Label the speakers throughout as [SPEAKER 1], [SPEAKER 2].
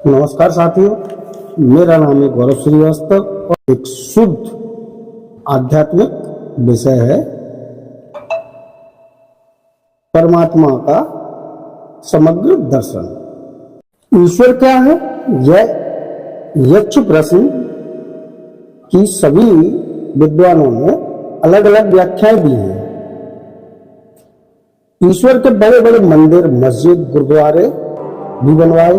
[SPEAKER 1] नमस्कार साथियों, मेरा नाम है गौरव श्रीवास्तव और एक शुद्ध आध्यात्मिक विषय है परमात्मा का समग्र दर्शन। ईश्वर क्या है, यह यक्ष प्रश्न की सभी विद्वानों ने अलग अलग व्याख्याएं दी हैं। ईश्वर के बड़े बड़े मंदिर, मस्जिद, गुरुद्वारे भी बनवाए,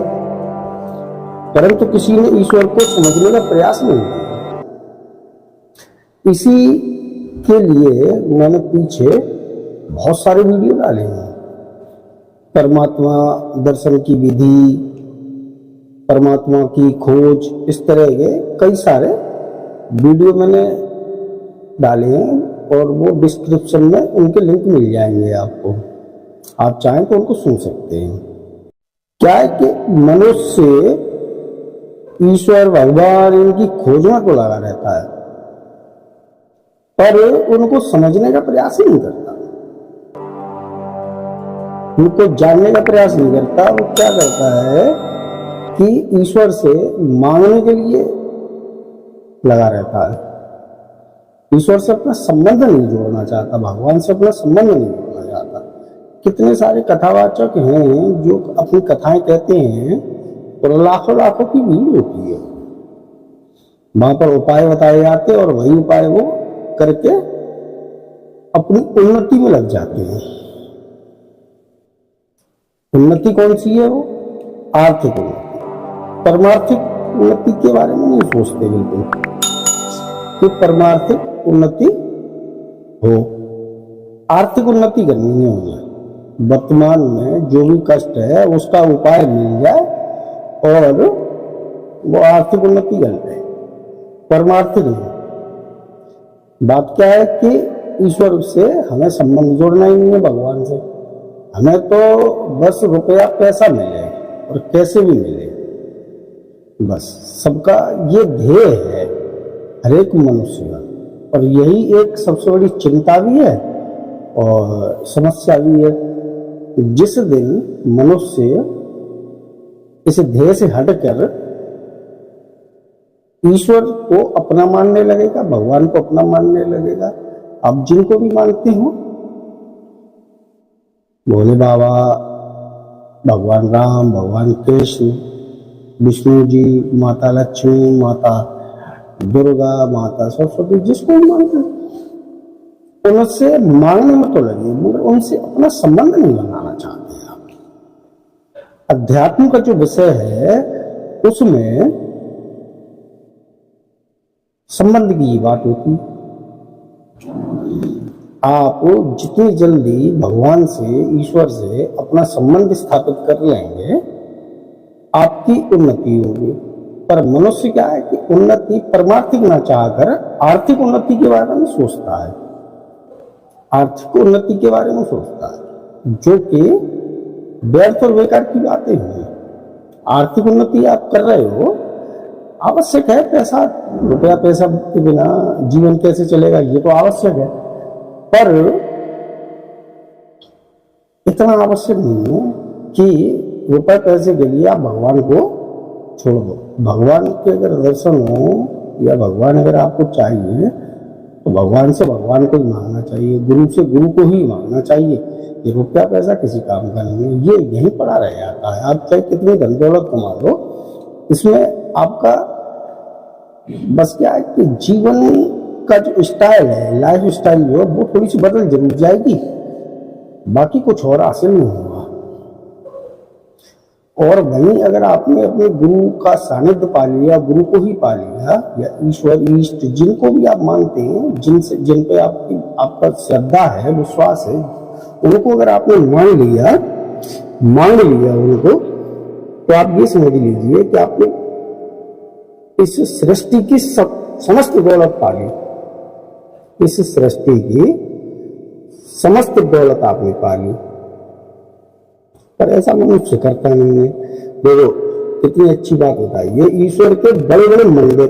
[SPEAKER 1] परंतु किसी ने ईश्वर को समझने का प्रयास नहीं किया। इसी के लिए मैंने पीछे बहुत सारे वीडियो डाले हैं। परमात्मा दर्शन की विधि, परमात्मा की खोज, इस तरह के कई सारे वीडियो मैंने डाले हैं और वो डिस्क्रिप्शन में उनके लिंक मिल जाएंगे आपको। आप चाहें तो उनको सुन सकते हैं। क्या है कि मनुष्य ईश्वर, भगवान, इनकी खोज में तो लगा रहता है, पर उनको समझने का प्रयास ही नहीं करता, उनको जानने का प्रयास नहीं करता। वो क्या करता है कि ईश्वर से मांगने के लिए लगा रहता है। ईश्वर से अपना संबंध नहीं जोड़ना चाहता, भगवान से अपना संबंध नहीं जोड़ना चाहता। कितने सारे कथावाचक हैं जो अपनी कथाएं कहते हैं और लाखों लाखों की भीड़ होती है। वहां पर उपाय बताए जाते और वही उपाय वो करके अपनी उन्नति में लग जाते हैं। उन्नति कौन सी है? वो आर्थिक उन्नति। परमार्थिक उन्नति के बारे में नहीं सोचते बिल्कुल कि परमार्थिक उन्नति हो। आर्थिक उन्नति करनी है उन्हें। वर्तमान में जो भी कष्ट है उसका उपाय मिल जाए और वो आर्थिक उन्नति करते हैं, परमार्थिक नहीं। बात क्या है कि ईश्वर से हमें संबंध जोड़ना ही नहीं है, भगवान से। हमें तो बस रुपया पैसा मिले और कैसे भी मिले, बस सबका ये ध्येय है हर एक मनुष्य का। और यही एक सबसे बड़ी चिंता भी है और समस्या भी है। जिस दिन मनुष्य इस ध्येय से हटकर ईश्वर को अपना मानने लगेगा, भगवान को अपना मानने लगेगा, आप जिनको भी मानते हो, भोले बाबा, भगवान राम, भगवान कृष्ण, विष्णु जी, माता लक्ष्मी, माता दुर्गा, माता सरस्वती, जिसको भी मानते हो, उनसे मांगने में तो लगे, मगर उनसे अपना संबंध नहीं बनाना चाहते हैं आप। अध्यात्म का जो विषय है उसमें संबंध की बात होती। आप जितनी जल्दी भगवान से, ईश्वर से अपना संबंध स्थापित कर लेंगे, आपकी उन्नति होगी। पर मनुष्य क्या है कि उन्नति परमार्थिक ना चाहकर आर्थिक उन्नति के बारे में सोचता है, आर्थिक उन्नति के बारे में सोचता है, जो कि व्यर्थ और बेकार की बातें हैं। आर्थिक उन्नति आप कर रहे हो, आवश्यक है, पैसा, रुपया पैसा के बिना जीवन कैसे चलेगा, ये तो आवश्यक है, पर इतना आवश्यक नहीं है कि रुपये पैसे के लिए आप भगवान को छोड़ दो। भगवान के अगर दर्शन हो या भगवान अगर आपको चाहिए तो भगवान से भगवान को ही मांगना चाहिए, गुरु से गुरु को ही मांगना चाहिए। ये रुपया पैसा किसी काम का नहीं है, ये यहीं पड़ा रह जाता है। आप चाहे कितनी धन दौलत कमा लो, इसमें आपका बस क्या है कि जीवन का जो स्टाइल है, लाइफ स्टाइल जो है, वो थोड़ी सी बदल जरूर जाएगी, बाकी कुछ और हासिल नहीं होगा। और वहीं अगर आपने अपने गुरु का सानिध्य पा लिया, गुरु को ही पा लिया, या ईश्वर, इष्ट, जिनको भी आप मानते हैं, जिन पे आपका श्रद्धा है, विश्वास है, उनको अगर आपने मांग लिया उनको, तो आप ये समझ लीजिए कि आपने इस सृष्टि की समस्त दौलत पा ली। इस सृष्टि की समस्त दौलत आपने पा ली। पर ऐसा मनुष्य करता नहीं है। देखो कितनी अच्छी बात बताई, ये ईश्वर के बड़े बड़े मंदिर,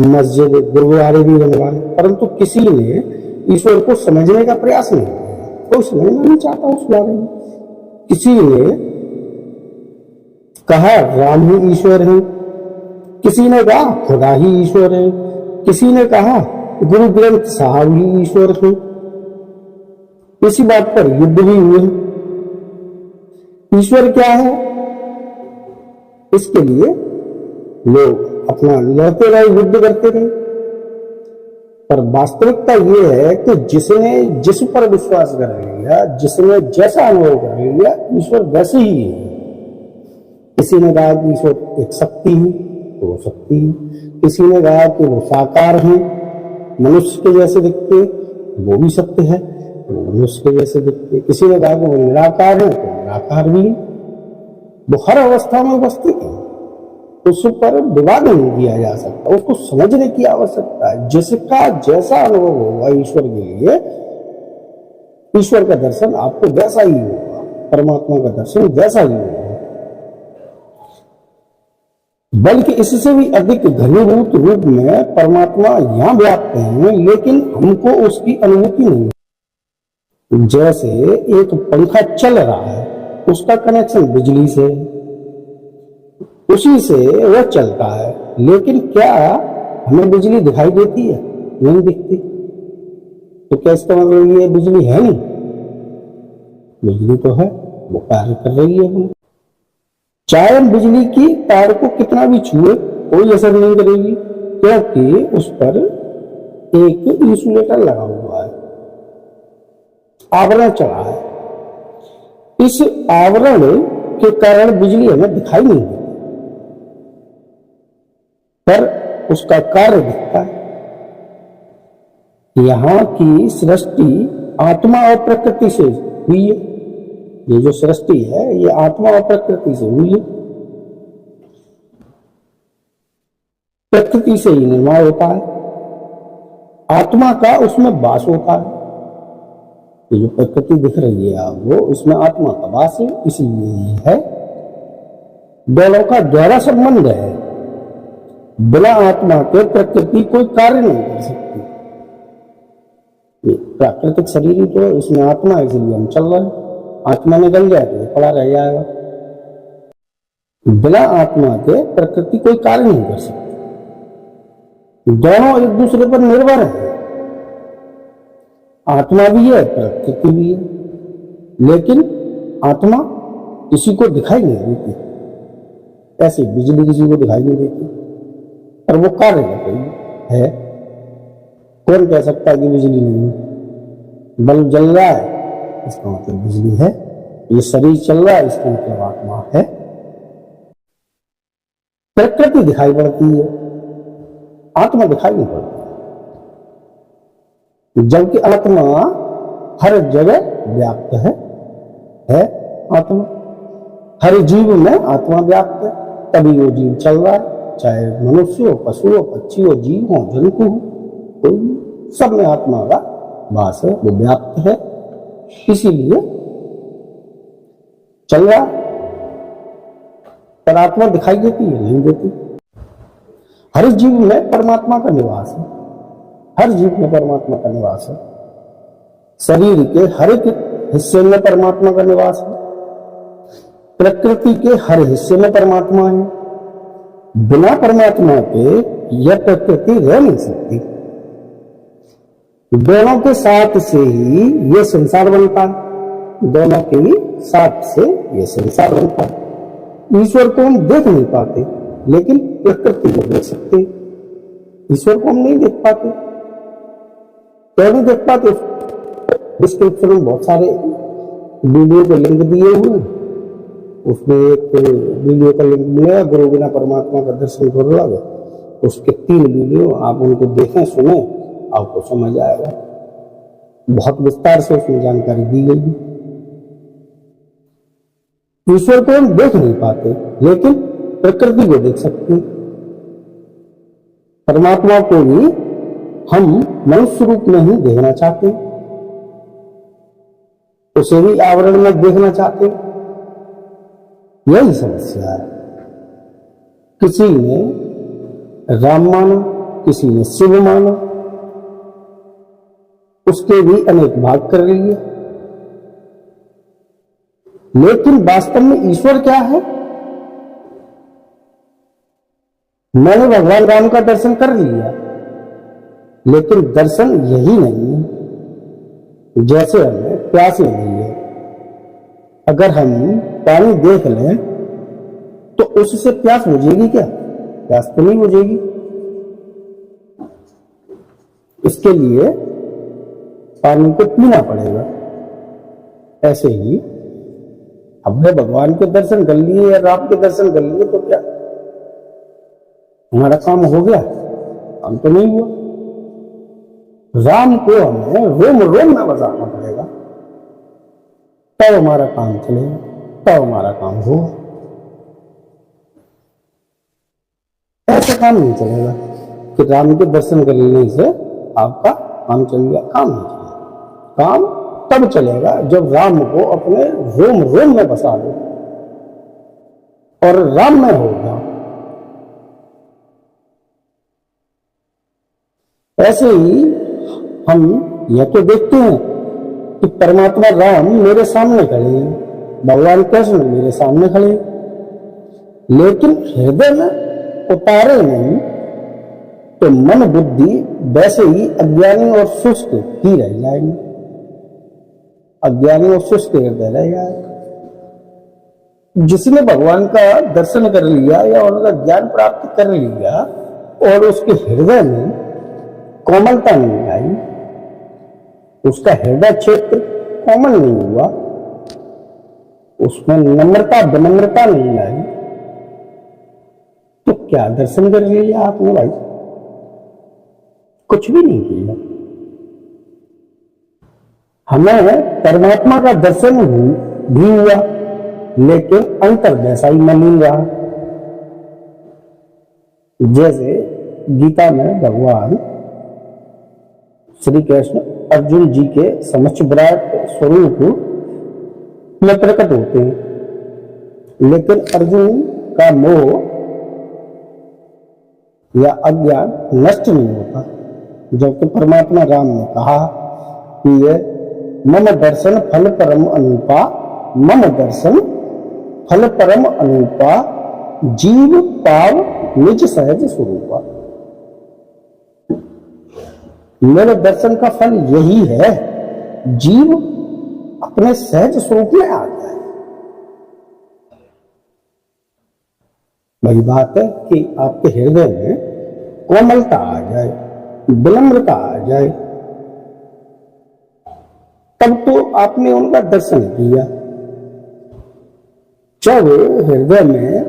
[SPEAKER 1] मस्जिद, गुरुद्वारे भी बनवाए, परंतु किसी ने ईश्वर को समझने का प्रयास नहीं किया। कोई समझना नहीं चाहता उस बारे में। किसी ने कहा राम ही ईश्वर है, किसी ने कहा खुदा ही ईश्वर है, किसी ने कहा गुरु ग्रंथ साहब ही ईश्वर है। इसी बात पर युद्ध भी हुए। ईश्वर क्या है, इसके लिए लोग अपना लड़ते रहे, युद्ध करते रहे। पर वास्तविकता यह है कि जिसने जिस पर विश्वास कर लिया, जिसने जैसा अनुभव कर लिया, ईश्वर वैसे ही है। किसी ने कहा कि ईश्वर एक शक्ति है तो वो शक्ति है, किसी ने कहा कि वो साकार है, मनुष्य के जैसे दिखते, वो भी सत्य है, वो मनुष्य के जैसे दिखते। किसी ने कहा कि वो निराकार है तो निराकार भी है। वो हर अवस्था में उपस्थित है, उस पर विवाद नहीं किया जा सकता, उसको समझने की आवश्यकता है। जिसका जैसा अनुभव होगा ईश्वर के लिए, ईश्वर का दर्शन आपको वैसा ही होगा, परमात्मा का दर्शन वैसा ही होगा, बल्कि इससे भी अधिक घनीभूत रूप में परमात्मा यहां व्याप्त है, लेकिन हमको उसकी अनुभूति नहीं। जैसे एक पंखा चल रहा है, उसका कनेक्शन बिजली से, उसी से वह चलता है, लेकिन क्या हमें बिजली दिखाई देती है? नहीं दिखती। तो क्या इसका मतलब ये बिजली है नहीं? बिजली तो है, वो कार्य कर रही है। हम चाहे हम बिजली की तार को कितना भी छुए, कोई असर नहीं करेगी, क्योंकि उस पर एक इंसुलेटर लगा हुआ है, आवरण चढ़ा है। इस आवरण के कारण बिजली हमें दिखाई नहीं देती, पर उसका कार्य दिखता है। यहां की सृष्टि आत्मा और प्रकृति से हुई है। ये जो सृष्टि है ये आत्मा और प्रकृति से हुई है। प्रकृति से ही निर्माण होता है, आत्मा का उसमें वास होता है। ये जो प्रकृति दिख रही है आपको, उसमें आत्मा का वास है, इसीलिए है। दोनों का गहरा संबंध है। बिना आत्मा के प्रकृति कोई कार्य नहीं कर सकती। प्राकृतिक शरीर ही तो है, इसमें आत्मा है, इसलिए हम चल रहे हैं। आत्मा निकल जाए तो पड़ा रह जाएगा। बिना आत्मा के प्रकृति कोई कार्य नहीं कर सकती। दोनों एक दूसरे पर निर्भर है। आत्मा भी है, प्रकृति भी है, लेकिन आत्मा किसी को दिखाई नहीं देती। ऐसे बिजली किसी को दिखाई नहीं देती, पर वो कार्य कर रही है। कौन कह सकता है कि बिजली नहीं है? बल्ब जल रहा है, इसका मतलब बिजली है। ये शरीर चल रहा है, इसका मतलब आत्मा है। प्रकृति दिखाई पड़ती है, आत्मा दिखाई नहीं पड़ती, जबकि आत्मा हर जगह व्याप्त है आत्मा। हर जीव में आत्मा व्याप्त है, तभी वो जीव चल रहा है, चाहे मनुष्य हो, पशु हो, पक्षी हो, जीव हो, जंतु हो, कोई सब में आत्मा का वास है, वो व्याप्त है, इसीलिए चल रहा। पर आत्मा दिखाई देती है? नहीं देती। हर जीव में परमात्मा का निवास है, हर जीव में परमात्मा का निवास है। शरीर के हर एक हिस्से में परमात्मा का निवास है, प्रकृति के हर हिस्से में परमात्मा है। बिना परमात्मा के यह प्रकृति रह नहीं सकती। दोनों के साथ से ही यह संसार बनता है, दोनों के ही साथ से यह संसार बनता है। ईश्वर को हम देख नहीं पाते, लेकिन प्रकृति को देख सकते। ईश्वर को हम नहीं देख पाते। क्यों नहीं देख पाते? डिस्क्रिप्शन में बहुत सारे वीडियो के लिंक दिए हुए हैं, उसमें एक वीडियो का लिंक मिलेगा, गुरु बिना परमात्मा का दर्शन दुर्लभ। उसके 3 वीडियो आप उनको देखें, सुने, आपको समझ आएगा। बहुत विस्तार से उसमें जानकारी दी गई है। ईश्वर को हम देख नहीं पाते, लेकिन प्रकृति को देख सकते हैं। परमात्मा को भी हम मनुष्य रूप में ही देखना चाहते हैं, उसे भी आवरण में देखना चाहते हैं। यही समस्या है। किसी ने राम माना, किसी ने शिव माना, उसके भी अनेक भाग कर लिए। लेकिन वास्तव में ईश्वर क्या है? मैंने भगवान राम का दर्शन कर लिया, लेकिन दर्शन यही नहीं है। जैसे हमें प्यास लगी है, अगर हम पानी देख लें तो उससे प्यास बुझेगी क्या? प्यास तो नहीं बुझेगी। इसके लिए पानी को पीना पड़ेगा। ऐसे ही हमने भगवान के दर्शन कर लिए या राम के दर्शन कर लिए तो क्या हमारा काम हो गया? काम तो नहीं हुआ। राम को हमें रोम रोम में बसाना पड़ेगा, तब हमारा काम चलेगा, तब हमारा काम होगा। ऐसा काम नहीं चलेगा कि राम के दर्शन कर लेने से आपका काम चल गया। काम नहीं चलेगा। काम तब चलेगा जब राम को अपने रोम रोम में बसा दो और राम में होगा। ऐसे ही हम यह तो देखते हैं कि परमात्मा राम मेरे सामने खड़े हैं, भगवान कृष्ण मेरे सामने खड़े हैं, लेकिन हृदय में उतारे नहीं तो मन बुद्धि वैसे ही अज्ञानी और शुष्क ही रह जाएंगे। अज्ञानी और शुष्क हृदय रह जाएगा। जिसने भगवान का दर्शन कर लिया या उनका ज्ञान प्राप्त कर लिया और उसके हृदय में कोमलता नहीं आई, उसका हृदय क्षेत्र कोमल नहीं हुआ, उसमें नम्रता विनम्रता नहीं आई, तो क्या दर्शन कर लिया आपने भाई? कुछ भी नहीं किया। हमें परमात्मा का दर्शन भी हुआ, लेकिन अंतर वैसा ही मलिन रहा। जैसे गीता में भगवान श्री कृष्ण अर्जुन जी के समक्ष विराट स्वरूप में प्रकट होते हैं, लेकिन अर्जुन का मोह या अज्ञान नष्ट नहीं होता। जबकि परमात्मा राम ने कहा कि ये मम दर्शन फल परम अनूपा, मम दर्शन फल परम अनूपा, जीव पाव निज सहज स्वरूपा। मेरे दर्शन का फल यही है, जीव अपने सहज स्वरूप में आ जाए। वही बात है कि आपके हृदय में कोमलता आ जाए, विनम्रता आ जाए, तब तो आपने उनका दर्शन किया। जब हृदय में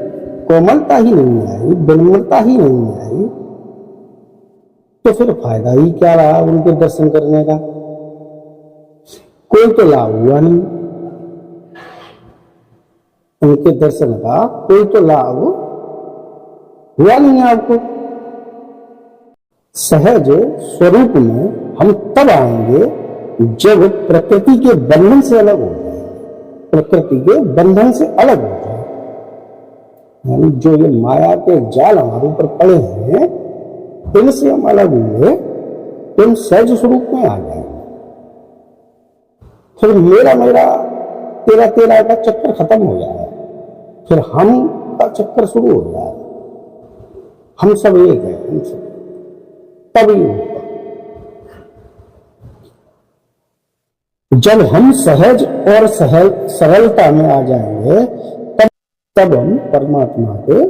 [SPEAKER 1] कोमलता ही नहीं आई, विनम्रता ही नहीं आई, तो फिर फायदा ही क्या रहा उनके दर्शन करने का? कोई तो लाभ हुआ नहीं। उनके दर्शन का कोई तो लाभ हुआ नहीं आपको। सहज स्वरूप में हम तब आएंगे जब प्रकृति के बंधन से अलग हो जाए, प्रकृति के बंधन से अलग हो जाए। यानी जो ये माया के जाल हमारे ऊपर पड़े हैं, इनसे हम अलग हुए, इन सहज स्वरूप में आ जाए। फिर मेरा मेरा तेरा तेरा का चक्कर खत्म हो जाए, फिर हम का चक्कर शुरू हो जाए। हम सब एक है, हम सब तभी होगा जब हम सहज और सरलता में आ जाएंगे, तब हम परमात्मा के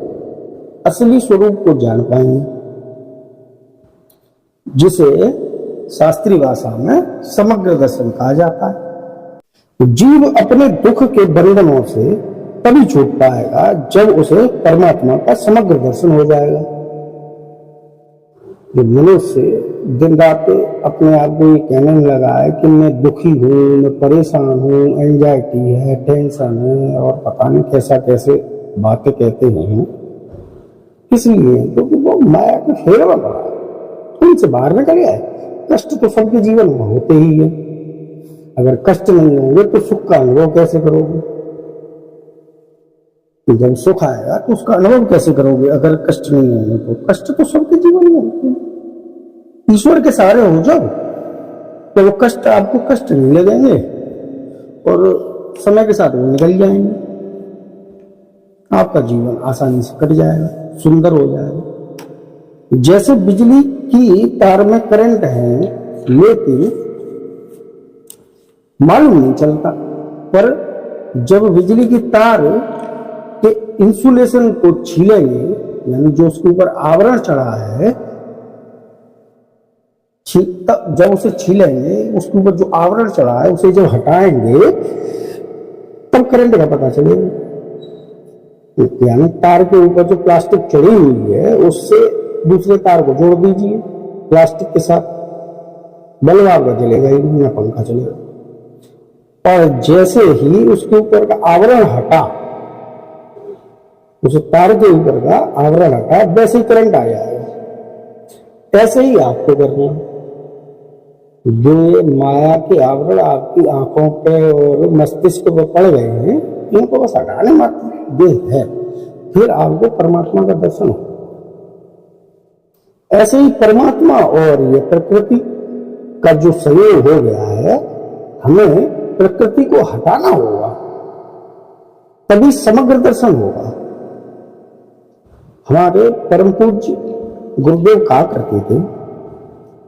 [SPEAKER 1] असली स्वरूप को जान पाएंगे, जिसे शास्त्रीय भाषा में समग्र दर्शन कहा जाता है। जीव अपने दुख के बंधनों से तभी छूट पाएगा जब उसे परमात्मा का समग्र दर्शन हो जाएगा। जो मनुष्य दिन रात अपने आप को ये कहने लगा है कि मैं दुखी हूँ, मैं परेशान हूँ, एंजाइटी है, टेंशन है और पता नहीं कैसा कैसे बातें कहते हैं, इसलिए क्योंकि वो माया के फेर में पड़ा, उनसे बाहर निकल गया है। कष्ट तो सबके जीवन में होते ही है। अगर कष्ट नहीं होंगे तो सुख का अनुभव कैसे करोगे? जब सुख आएगा तो उसका अनुभव कैसे करोगे? अगर कष्ट नहीं होंगे तो कष्ट तो सबके जीवन में होते हैं। ईश्वर के सहारे हो जाओ तो वो कष्ट आपको कष्ट नहीं लगेंगे और समय के साथ वो निकल जाएंगे। आपका जीवन आसानी से कट जाएगा, सुंदर हो जाएगा। जैसे बिजली की तार में करंट है, लेकिन मालूम नहीं चलता, पर जब बिजली की तार के इंसुलेशन को छीलेंगे, यानी जो उसके ऊपर आवरण चढ़ा है, जब उसे छीलेंगे, उसके ऊपर जो आवरण चढ़ा है उसे जब हटाएंगे, तब करंट का पता चलेगा। यानी तार के ऊपर जो प्लास्टिक चढ़ी हुई है, उससे दूसरे तार को जोड़ दीजिए प्लास्टिक के साथ, बल्ब आपका जलेगा ही नहीं, पंखा चलेगा। और जैसे ही उसके ऊपर का आवरण हटा, उस तार के ऊपर का आवरण हटा, वैसे ही करंट आ जाएगा। ऐसे ही आपको करना है। जो माया के आवरण आपकी आंखों पे और मस्तिष्क पे पड़ गए हैं, इनको बस हटाने मात्र ये है, फिर आपको परमात्मा का दर्शन हो। ऐसे ही परमात्मा और ये प्रकृति का जो संयोग हो गया है, हमें प्रकृति को हटाना होगा, तभी समग्र दर्शन होगा। हमारे परम पूज्य गुरुदेव कहा करते थे,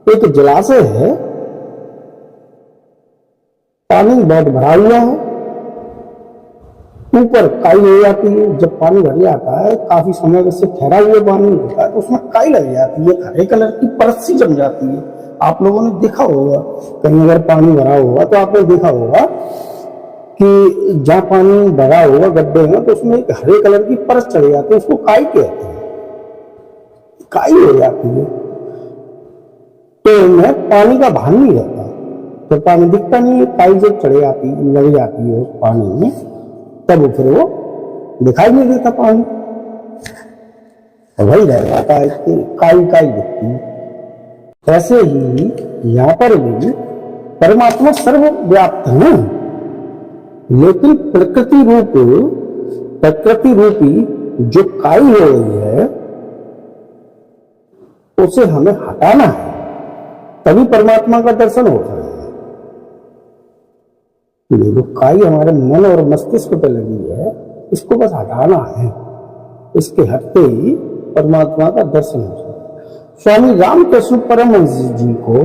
[SPEAKER 1] एक जलाशय है, पानी बहुत भरा हुआ है, ऊपर काई हो जाती है। जब पानी भर जाता है, काफी समय से ठहरा हुआ पानी होता है, तो उसमें काई लग जाती है, हरे कलर की परत सी जम जाती है। आप लोगों ने देखा होगा, कहीं अगर पानी भरा होगा तो आपने देखा होगा कि जहां पानी भरा होगा गड्ढे में, तो उसमें एक हरे कलर की परत चढ़ जाती है, उसको काई कहते हैं, काई हो जाती है। तो उनमें पानी का भान नहीं रहता, तो पानी दिखता नहीं है। काई जब चढ़ जाती लग जाती है उस पानी में, तब फिर वो दिखाई नहीं देता पानी, वही रह जाता है, काई काई दिखती है। ऐसे ही यहां पर भी परमात्मा सर्वव्याप्त है, लेकिन प्रकृति रूपी जो काई हो रही है, उसे हमें हटाना है, तभी परमात्मा का दर्शन हो जाएगा। ये जो काई हमारे मन और मस्तिष्क पर लगी है, इसको बस हटाना है, इसके हटते ही परमात्मा का दर्शन हो जाएगा। स्वामी रामकृष्ण परमहंस जी को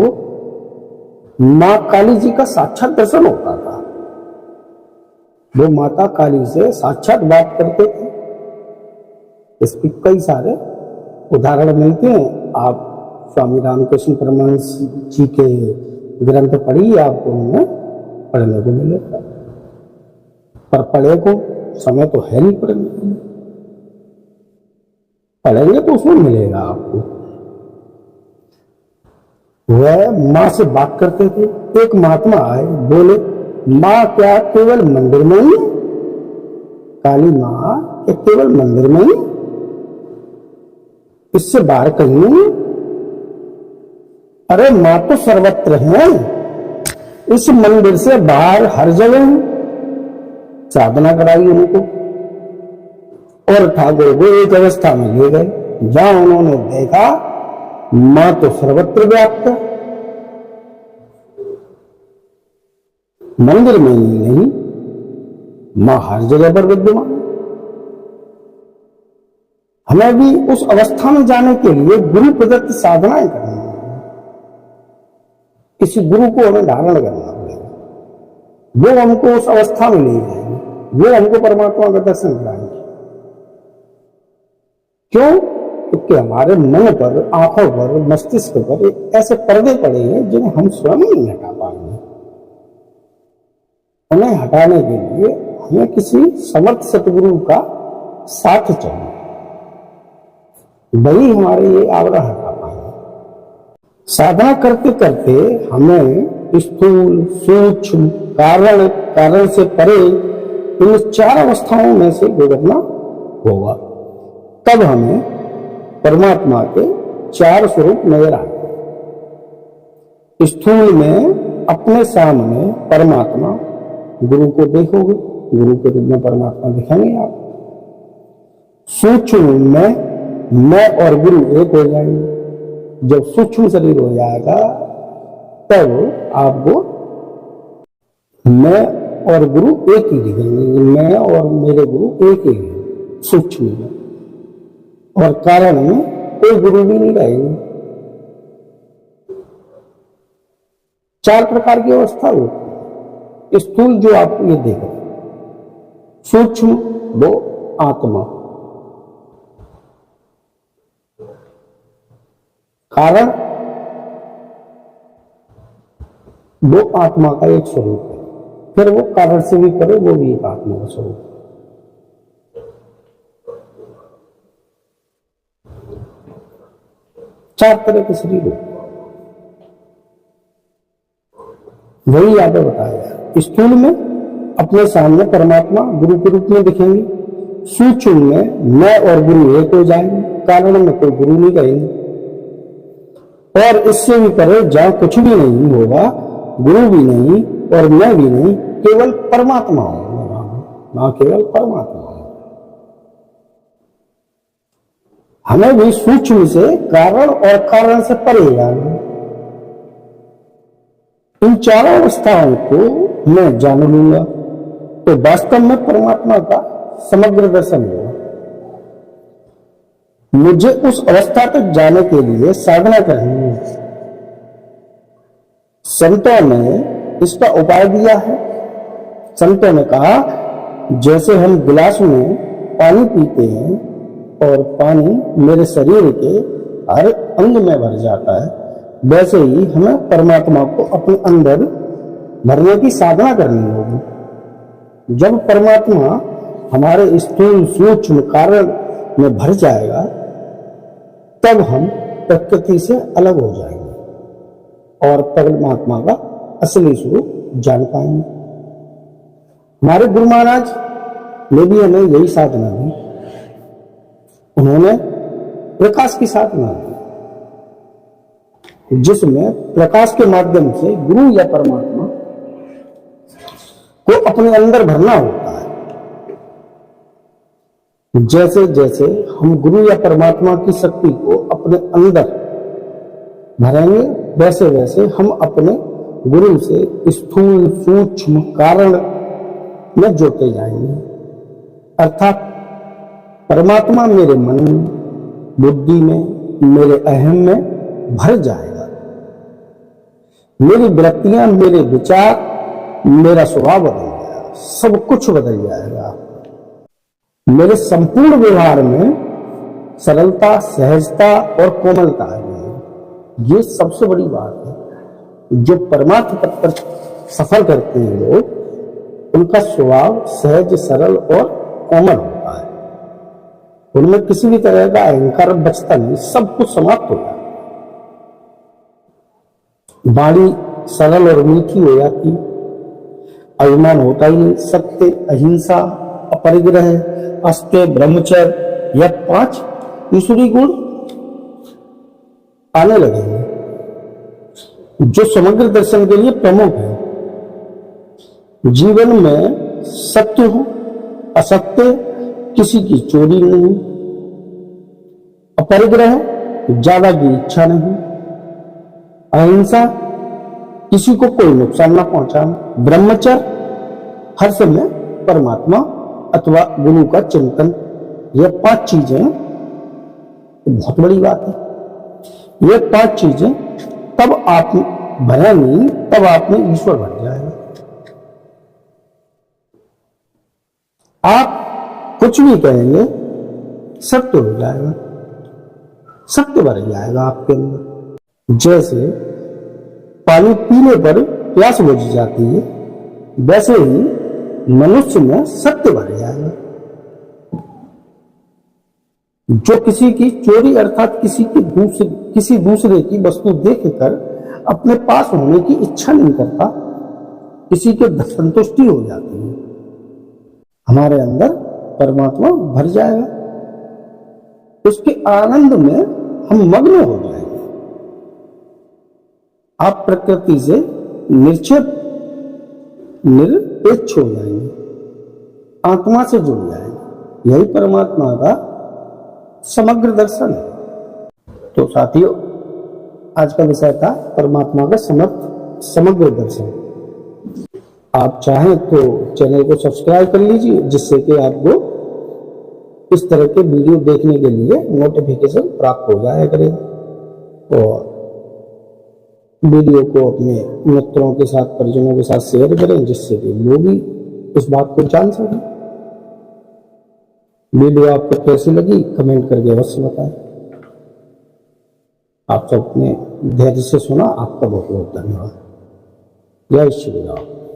[SPEAKER 1] मां काली जी का साक्षात दर्शन होता था। वो माता काली से साक्षात बात करते थे। इसके कई सारे उदाहरण मिलते हैं। आप स्वामी रामकृष्ण परमहंस जी के ग्रंथ पढ़िए, आपको उनमें पढ़ने को मिलेगा। पर पढ़े को समय तो है नहीं पढ़ने के लिए, पढ़ेंगे तो उसमें मिलेगा आपको। वह माँ से बात करते थे। एक महात्मा आए, बोले, माँ क्या केवल मंदिर में ही? काली माँ क्या केवल मंदिर में ही, इससे बाहर कहीं नहीं? अरे माँ तो सर्वत्र है, इस मंदिर से बाहर हर जगह। साधना कराई उनको और ठाकुर को एक अवस्था में ले गए, जहां उन्होंने देखा मां तो सर्वत्र व्याप्त है, मंदिर में ही नहीं, मां हर जगह पर विद्यमान। हमें भी उस अवस्था में जाने के लिए गुरु प्रदत्त साधनाएं करनी है। किसी गुरु को हमें धारण करना पड़ेगा, वो हमको उस अवस्था में ले जाएंगे, वो हमको परमात्मा का दर्शन कराएंगे। क्यों? क्योंकि हमारे मन पर, आंखों पर, मस्तिष्क पर ऐसे पर्दे पड़े हैं जिन्हें हम स्वयं नहीं हटा पाएंगे। उन्हें हटाने के लिए हमें किसी समर्थ सतगुरु का साथ चाहिए, वही हमारे ये आवरण हटा पाएंगे। साधना करते करते हमें स्थूल, सूक्ष्म, कारण से परे इन चार अवस्थाओं में से गुजरना होगा, तब हमें परमात्मा के चार स्वरूप नजर आए। स्थूल में अपने सामने परमात्मा, गुरु को देखोगे, गुरु के रूप में परमात्मा दिखेंगे आप। सूक्ष्म में मैं और गुरु एक हो जाएंगे। जब सूक्ष्म शरीर हो जाएगा, तब आपको मैं और गुरु एक ही दिखेंगे। मैं और मेरे गुरु एक ही है सूक्ष्म में, और कारण में कोई गुरु भी नहीं रहेगा। 4 प्रकार की अवस्था होती है। स्थूल जो आप ये देख रहे, सूक्ष्म वो आत्मा, कारण वो आत्मा का एक स्वरूप है, फिर वो कारण से भी परे वो भी एक आत्मा का स्वरूप है। चार तरह के शरीर होते, वही आगे बताया। स्थूल में अपने सामने परमात्मा गुरु के रूप में दिखेंगे, सूक्ष्म में मैं और गुरु एक हो जाएंगे, कारण में कोई गुरु नहीं रहेंगे, और इससे भी परे जहां कुछ भी नहीं होगा, गुरु भी नहीं और मैं भी नहीं, केवल परमात्मा होगा, ना केवल परमात्मा होगा। हमें भी सूक्ष्म से कारण और कारण से परे जाना। इन चारों अवस्थाओं को मैं जान लूंगा तो वास्तव में परमात्मा का समग्र दर्शन होगा। मुझे उस अवस्था तक जाने के लिए साधना करनी है। संतों ने इसका उपाय दिया है। संतों ने कहा, जैसे हम गिलास में पानी पीते हैं और पानी मेरे शरीर के हर अंग में भर जाता है, वैसे ही हमें परमात्मा को अपने अंदर भरने की साधना करनी होगी। जब परमात्मा हमारे स्थूल सूक्ष्म कारण में भर जाएगा, तब हम प्रकृति से अलग हो जाएंगे और परमात्मा का असली स्वरूप जान पाएंगे। हमारे गुरु महाराज ने भी हमें यही साधना दी। उन्होंने प्रकाश की साधना दी, जिसमें प्रकाश के माध्यम से गुरु या परमात्मा को अपने अंदर भरना होता है। जैसे जैसे हम गुरु या परमात्मा की शक्ति को अपने अंदर भरेंगे, वैसे वैसे हम अपने गुरु से स्थूल सूक्ष्म कारण में जोड़ते जाएंगे। अर्थात परमात्मा मेरे मन में, बुद्धि में, मेरे अहम में भर जाएगा। मेरी वृत्तियां, मेरे विचार, मेरा स्वभाव बदल जाएगा, सब कुछ बदल जाएगा। मेरे संपूर्ण व्यवहार में सरलता, सहजता और कोमलता आ गई। ये सबसे बड़ी बात है। जो परमार्थ पथ पर सफर करते हैं लोग, उनका स्वभाव सहज, सरल और कोमल होता है। उनमें किसी भी तरह का अहंकार बचता नहीं, सब कुछ समाप्त होता है। वाणी सरल और मीठी हो जाती, अभिमान होता ही नहीं। सत्य, अहिंसा, अपरिग्रह, अस्त्य, ब्रह्मचर्य, यह 5 ईश्वरी गुण आने लगेंगे, जो समग्र दर्शन के लिए प्रमुख है। जीवन में सत्य हो, असत्य, किसी की चोरी नहीं, अपरिग्रह, ज्यादा की इच्छा नहीं, अहिंसा, किसी को कोई नुकसान ना पहुंचाना, ब्रह्मचर्य, हर समय परमात्मा अथवा गुरु का चिंतन। ये 5 चीजें बहुत बड़ी बात है। ये 5 चीजें तब आप भरेंगी, तब आप में ईश्वर बन जाएगा। आप कुछ भी कहेंगे, सत्य हो जाएगा, सत्य भर जाएगा आपके अंदर। जैसे पानी पीने पर प्यास बुझ जाती है, वैसे ही मनुष्य में सत्य भर जाएगा। जो किसी की चोरी अर्थात किसी दूसरे की वस्तु देखकर अपने पास होने की इच्छा नहीं करता, किसी के संतुष्टि हो जाती है, हमारे अंदर परमात्मा भर जाएगा। उसके आनंद में हम मग्न हो जाएंगे। आप प्रकृति से निरपेक्ष हो जाएंगे, आत्मा से जुड़ जाएंगे। यही परमात्मा का समग्र दर्शन है। तो साथियों, आज का विषय था परमात्मा का समग्र दर्शन। आप चाहें तो चैनल को सब्सक्राइब कर लीजिए, जिससे कि आपको इस तरह के वीडियो देखने के लिए नोटिफिकेशन प्राप्त हो जाया करेगा। और वीडियो को अपने मित्रों के साथ, परिजनों के साथ शेयर करें, जिससे कि वो भी इस बात को जान सकें। वीडियो आपको कैसी लगी कमेंट करके अवश्य बताएं। आप सब अपने धैर्य से सुना, आपका बहुत बहुत धन्यवाद। जय श्री राम।